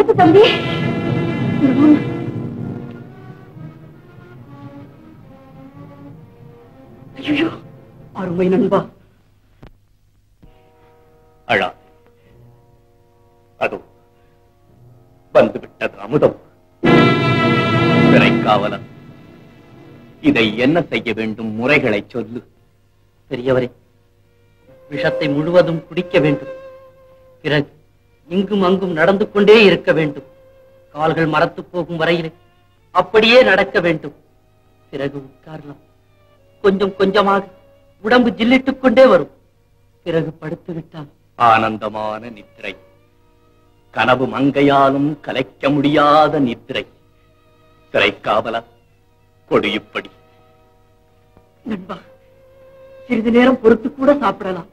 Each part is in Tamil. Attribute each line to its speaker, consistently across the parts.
Speaker 1: என்னது தம்பி? ஐயோ, அருமை நண்பா.
Speaker 2: அழா, அதோ வந்துவிட்டது அமுதம். சிறைக்காவலன், இதை என்ன செய்ய வேண்டும்? முறைகளை சொல்லு.
Speaker 3: பெரியவரே, விஷத்தை முழுவதும் குடிக்க வேண்டும். பிறகு இங்கும் அங்கும் நடந்து கொண்டே இருக்க வேண்டும். கால்கள் மரத்து போகும் வரையிலே அப்படியே நடக்க வேண்டும். பிறகு உட்காரலாம். கொஞ்சம் கொஞ்சமாக உடம்பு ஜில்லிட்டுக் கொண்டே வரும். பிறகு படுத்து விட்டால்
Speaker 2: ஆனந்தமான நித்திரை, கனவு மங்கையாலும் கலைக்க முடியாத நித்திரை. சிறைக்காவலா, கொடியுப்படி.
Speaker 1: நண்பா, சிறிது நேரம் பொறுத்து கூட சாப்பிடலாம்.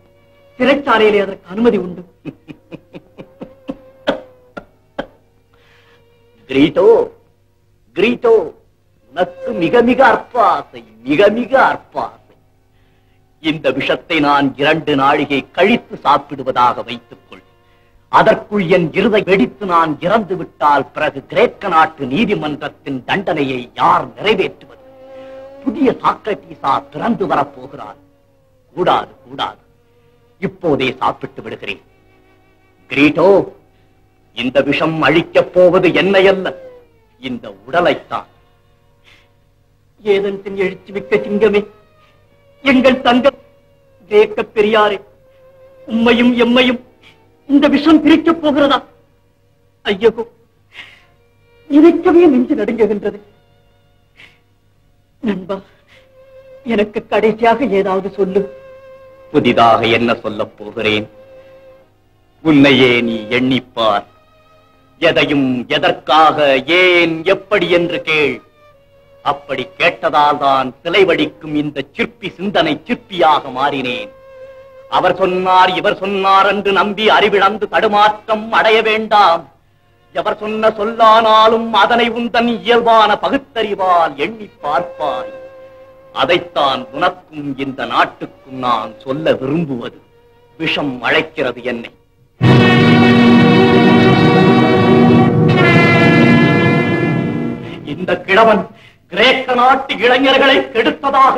Speaker 1: சிறைச்சாலையிலே அதற்கு அனுமதி உண்டு.
Speaker 2: கிரீட்டோ, கிரீட்டோ, உனக்கு மிக மிக அற்ப ஆசை, மிக மிக அற்ப ஆசை. இந்த விஷத்தை நான் 2 நாழிகை கழித்து சாப்பிடுவதாக வைத்துக்கொள். அதற்குள் என் இருதை வெடித்து நான் இறந்து விட்டால் பிறகு கிரேக்க நாட்டு நீதிமன்றத்தின் தண்டனையை யார் நிறைவேற்றுவது? புதிய சாக்ரடீஸா பிறந்து வரப்போகிறார். கூடாது, கூடாது. இப்போதே சாப்பிட்டு விடுகிறேன். கிரீட்டோ, இந்த விஷம் அழிக்கப் போவது என்னை அல்ல, இந்த உடலைத்தான்.
Speaker 1: ஏதென்றின் எழுச்சி மிக்க சிங்கமே, எங்கள் தங்கம் கிரேக்க பெரியாரே, உம்மையும் எம்மையும் இந்த விஷம் பிரிக்கப் போகிறதா? ஐயோ, நினைக்கவே நெஞ்சு நடுங்குகின்றது. நண்பா, எனக்கு கடைசியாக ஏதாவது சொல்லு.
Speaker 2: புதிதாக என்ன சொல்லப் போகிறேன்? உன்னையே நீ எண்ணிப்பார். எதையும் எதற்காக, ஏன், எப்படி என்று கேள். அப்படி கேட்டதால் தான் சிலை வடிக்கும் இந்த சிற்பி சிந்தனை சிற்பியாக மாறினேன். அவர் சொன்னார், இவர் சொன்னார் என்று நம்பி அறிவிழந்து தடுமாற்றம் அடைய வேண்டாம். எவர் சொன்ன சொல்லானாலும் அதனை உந்தன் இயல்பான பகுத்தறிவால் எண்ணி பார்ப்பாய். அதைத்தான் உனக்கும் இந்த நாட்டுக்கும் நான் சொல்ல விரும்புவது. விஷம் அழைக்கிறது என்னை. இந்த கிழவன் கிரேக்க நாட்டு இளைஞர்களை கெடுத்ததாக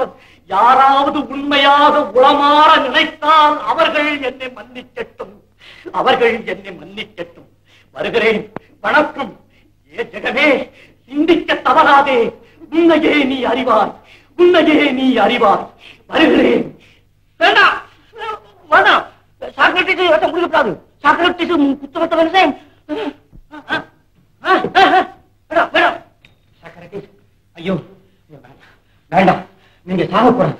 Speaker 2: யாராவது உண்மையாக உளமாற நினைத்தால் அவர்கள் என்னை மன்னிக்கட்டும், அவர்கள் என்னை மன்னிக்கட்டும். வருகிறேன். வணக்கம். ஏ ஜெகமே, சிந்திக்க தவறாதே. உன்னையே நீ அறிவாய், உன்னையே நீ அறிவாய். வருகிறேன். வேண்டாம், வேண்டாம். சாக்ரட்டிஸ் முடிக்கப்படாது. சாக்ரட்டிஸ் குத்தமத்த மனுஷன். வேண்டாம், வேண்டாம். சாக்ரட்டிஸ், ஐயோ வேண்டாம், நீங்க சாக போறாங்க.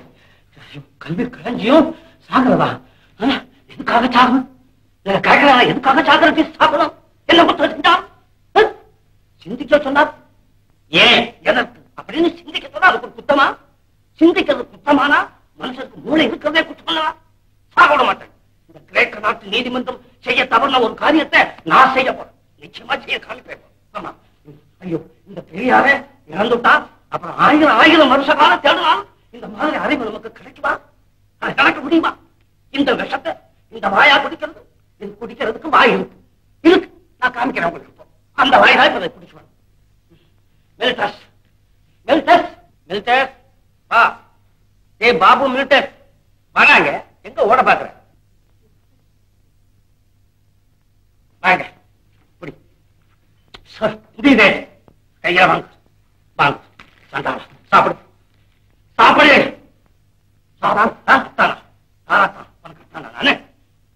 Speaker 2: கல்வி களஞ்சியம் சாகிறதா? எதுக்காக சாகும்? கேட்கிறா, எதுக்காக சாக்ரட்டிஸ் சாகணும்? என்ன குற்றம் செஞ்சார்? சிந்திக்க சொன்னார். ஏன், எதற்கு அப்படின்னு சிந்திக்க சொன்னா அதுக்கு ஒரு குத்தமா? சிந்திக்கிறது குத்தமானா மனுஷனுக்கு மூளை இருக்கிறதே குற்றம் அல்லவா? சாக மாட்டேன். இந்த கிரேக்க நாட்டு நீதிமன்றம் செய்ய தவறுன ஒரு காரியத்தை நான் செய்ய போறேன். நிச்சயமா செய்ய காணிப்பேன். ஆமா. ஐயோ, இந்த பெரியாரே இறந்துட்டா அப்புறம் 1000 வருஷ காலம் தேடலாம். இந்த மாதிரி அறிவு நமக்கு கிடைக்குமா? அதை கணக்க முடியுமா? இந்த விஷத்தை இந்த வாயா குடிக்கிறது, இது குடிக்கிறதுக்கு வாய் இருக்கு. இருக்கு, நான் காமிக்கிறேன் உங்களுக்கு. அந்த வாயா இப்ப குடிச்சுவாங்க. மில்டஸ், மில்டஸ், மில்டஸ், வா. ஏ பாபு, மில்டஸ் வராங்க. எங்க ஓட பாக்குறேன்? வாங்க, குடி. புரியுதே, கையா வாங்க, வாங்க. சாப்பிடு, சாப்பிடு. நானு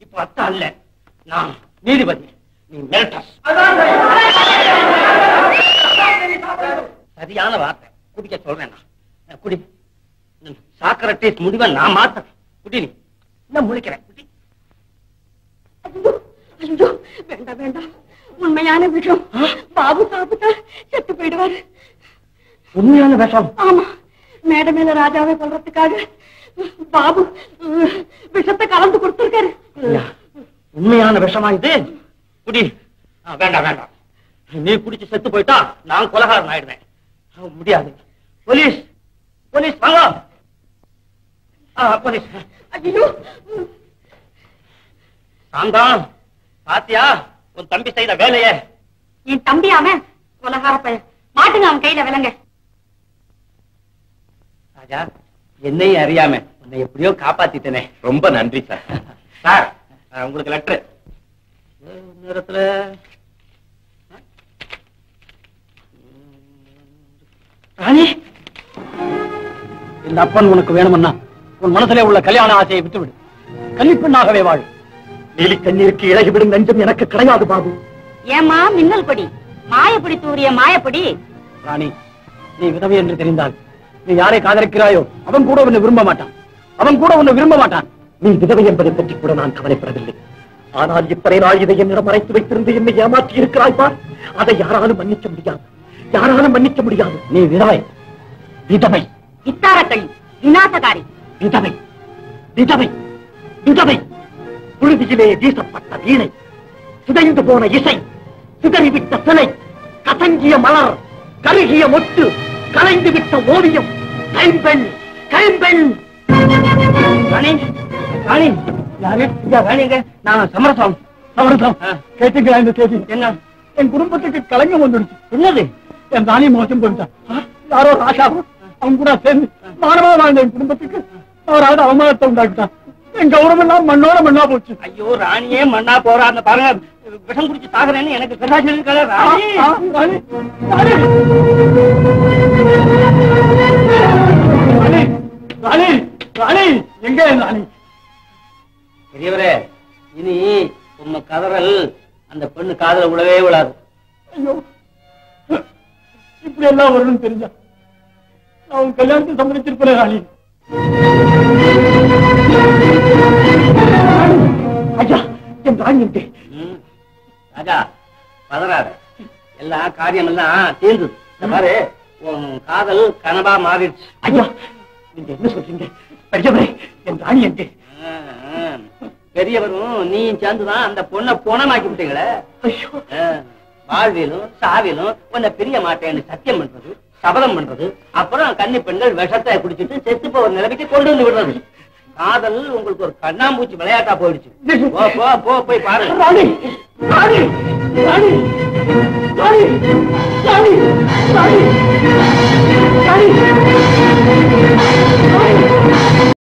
Speaker 2: இப்ப அத்தா இல்ல, நான் நீதிபதி. நீ மில்டஸ். சரியான வார்த்தை. குடிக்க சொல்றேன் நான். குடி. சாக்ரட்டிஸ் முடிவை நான் மாத்தேன். குடி. நீ என்ன முழிக்கிறேன்? குடி.
Speaker 1: ஐயோ, வேண்டாம் வேண்டாம். உண்மையான விஷம். பாபு சாப்பிட்டா செத்து போயிடுவாரு.
Speaker 2: உண்மையான விஷம்?
Speaker 1: ஆமா. மேட மேல ராஜாவை கொல்றதுக்காக பாபு விஷத்தை கலந்து கொடுத்திருக்காரு.
Speaker 2: உண்மையான விஷமா இது? குடி. வேண்டாம் வேண்டாம். நீ குடிச்சு செத்து போயிட்டா நான் கொலகாரன் ஆயிடுவேன். முடியாது. போலீஸ், போலீஸ் வாங்க. போலீஸ்.
Speaker 1: ஐயோ,
Speaker 2: சாந்தா, பாத்தியா உன் தம்பி செய்த வேலைய?
Speaker 4: என் தம்பியாம உலகார பையன் மாட்டுங்க அவன் கையில விலங்க.
Speaker 3: ராஜா, என்னையும் அறியாம உன்னை எப்படியோ காப்பாத்திட்டனே.
Speaker 2: ரொம்ப நன்றி சார். சார், உங்களுக்கு லெட்டர்.
Speaker 3: நேரத்துல ராணி, இந்த அப்பன் உனக்கு வேணும்னா உன் மனசுல உள்ள கல்யாண ஆசையை விட்டுவிடு. கன்னிப்பெண்ணாகவே வாழ்.
Speaker 2: நீலி கண்ணீருக்கு இழகிவிடும் நஞ்சம் எனக்கு கிடையாது பாபு.
Speaker 4: ஏமா மின்னல் படி மாயப்படி தூரிய மாயப்படி.
Speaker 3: ராணி, நீ விதவை என்று தெரிந்தால் நீ யாரை காதலிக்கிறாயோ அவன் கூட உன்னை விரும்ப மாட்டான். அவன் கூட உன்னை விரும்ப மாட்டான்.
Speaker 2: நீ விதவை என்பதை பற்றி கூட நான் கவலைப்படவில்லை. ஆனால் இத்தனை நாள் இதை என்னிடம் மறைத்து வைத்திருந்து என்னை ஏமாற்றி இருக்கிறாய் பார். அதை யாராலும் மன்னிக்க முடியாது, யாராலும் மன்னிக்க முடியாது.
Speaker 3: நீ விதவை, விதவை,
Speaker 4: வித்தாரக்களி, விநாசகாரி,
Speaker 2: விதவை, விதவை, விதவை. புழுதியிலே வீசப்பட்ட வீணை, சிதைந்து போன இசை, சிதறிவிட்ட சிலை, கசங்கிய மலர், கருகிய மொட்டு, கலைந்து விட்ட ஓவியம், கைம்பெண், கைம்பெண்.
Speaker 3: ராணி, ராணி, யாரு? ராணிங்க, நான் சமரசம்.
Speaker 1: சமரசம் கேட்டுங்களா? இந்த செய்தி
Speaker 3: என்ன?
Speaker 1: என் குடும்பத்துக்கு கலங்கம் வந்துடுச்சு.
Speaker 3: என்னது?
Speaker 1: என் ராணி மோசம் போயிட்டான். யாரோ ராஷாவும் அவங்க கூட சேர்ந்து மானமா வாழ்ந்த என் குடும்பத்துக்கு அவராவது அவமானத்தை உண்டாக்கிட்டான். என் கௌரவம் எல்லாம் மண்ணோட மண்ணா போச்சு.
Speaker 3: ஐயோ, ராணியே மண்ணா போறான்னு பாருங்க. விஷம் குடிச்சு சாகுறேன்னு எனக்கு பிரகாஷ் இருக்காரு.
Speaker 1: ராணி, ராணி, ராணி, ராணி, ராணி, எங்க ராணி?
Speaker 3: பெரியவரே, இனி உம்ம கதறல் அந்த பெண்ணு காதல விழவே விழாது.
Speaker 1: ஐயோ, இப்படி எல்லாம் வரும்னு தெரிஞ்சா நான் உன் கல்யாணத்தை சம்மதிச்சிருப்பேன். ராணி,
Speaker 2: ஐயா, என் ராணி எங்கே?
Speaker 3: ராஜா, பதறாத. எல்லா காரியம் எல்லாம் தீர்ந்து பாரு. உன் காதல் கனவா மாறிடுச்சு.
Speaker 2: ஐயா, நீங்க என்ன சொல்றீங்க? பெரியவரே, என் ராணி எங்கே?
Speaker 3: பெரியவரும் நீயும் சேர்ந்துதான் அந்த பொண்ணை பொணமாக்கி விட்டீங்களே.
Speaker 2: ஐயோ,
Speaker 3: வாழ்விலும் சாவிலும் உன்னை பிரிய மாட்டேன்னு சத்தியம் பண்றது, சபதம் பண்றது, அப்புறம் கன்னி பெண்கள் விஷத்தை குடிச்சிட்டு செத்து போற நிலைமைக்கு கொண்டு வந்து விடுறது. காதல் உங்களுக்கு ஒரு கண்ணாம்பூச்சி விளையாட்டா போயிடுச்சு. போ போ போ, போய் பாரு.
Speaker 2: ராணி, ராணி, ராணி, ராணி, ராணி, ராணி, ராணி, ராணி.